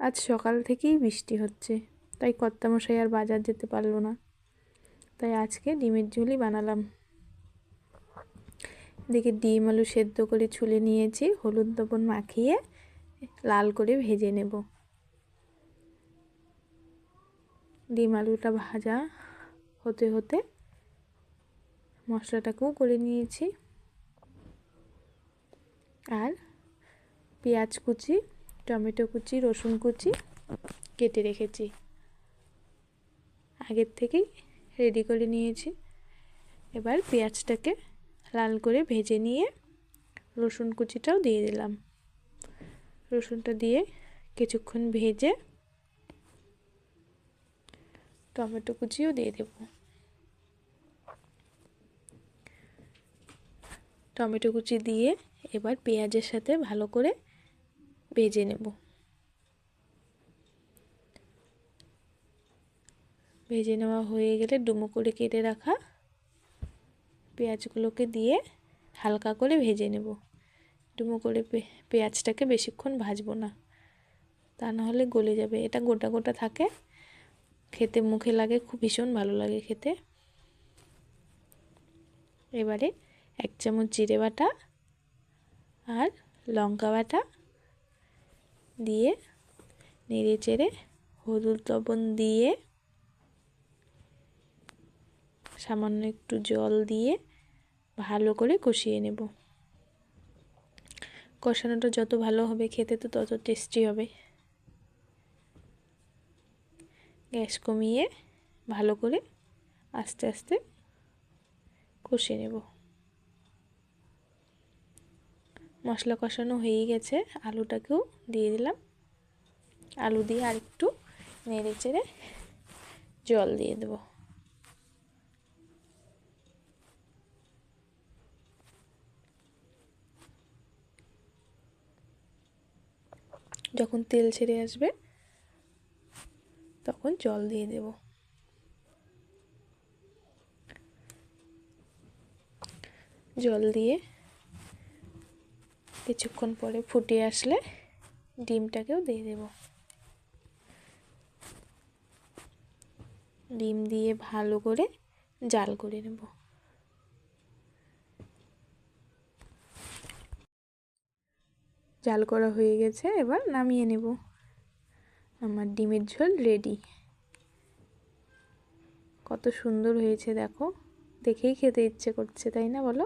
আজ সকাল থেকেই বৃষ্টি হচ্ছে, তাই কর্তামশাই আর বাজার যেতে পারলো না, তাই আজকে ডিমের ঝোলই বানালাম। এদিকে ডিম আলু সেদ্ধ করে ছুলে নিয়েছি, হলুদ লবণ মাখিয়ে লাল করে ভেজে নেব। ডিম আলুটা ভাজা হতে হতে মশলাটাকেও করে নিয়েছি, আর পেঁয়াজ কুচি, টমেটো কুচি, রসুন কুচি কেটে রেখেছি, আগের থেকেই রেডি করে নিয়েছি। এবার পেঁয়াজটাকে লাল করে ভেজে নিয়ে রসুন কুচিটাও দিয়ে দিলাম। রসুনটা দিয়ে কিছুক্ষণ ভেজে টমেটো কুচিও দিয়ে দেব। টমেটো কুচি দিয়ে এবার পেঁয়াজের সাথে ভালো করে ভেজে নেব। ভেজে নেওয়া হয়ে গেলে ডুমো করে কেটে রাখা পেঁয়াজগুলোকে দিয়ে হালকা করে ভেজে নেব। ডুমো করে পেঁয়াজটাকে বেশিক্ষণ ভাজবো না, তা নাহলে গলে যাবে। এটা গোটা গোটা থাকে, খেতে মুখে লাগে, খুব ভীষণ ভালো লাগে খেতে। এবারে 1 চামচ জিরে বাটা আর লঙ্কা বাটা দিয়ে নেড়ে চেড়ে হলুদ লবণ দিয়ে সামান্য একটু জল দিয়ে ভালো করে কষিয়ে নেব। কষানোটা যত ভালো হবে খেতে তো তত টেস্টি হবে। গ্যাস কমিয়ে ভালো করে আস্তে আস্তে কষিয়ে নেব। মশলা কষানো হয়ে গেছে, আলুটাকেও দিয়ে দিলাম। আলু দিয়ে আরেকটু নেড়ে চেড়ে জল দিয়ে দেব। যখন তেল ছেড়ে আসবে তখন জল দিয়ে দেব। জল দিয়ে কিছুক্ষণ পরে ফুটে আসলে ডিমটাকেও দিয়ে দেব। ডিম দিয়ে ভালো করে জাল করে নেব। জাল করা হয়ে গেছে, এবার নামিয়ে নেব। আমার ডিমের ঝোল রেডি। কত সুন্দর হয়েছে দেখো, দেখেই খেতে ইচ্ছে করছে, তাই না বলো?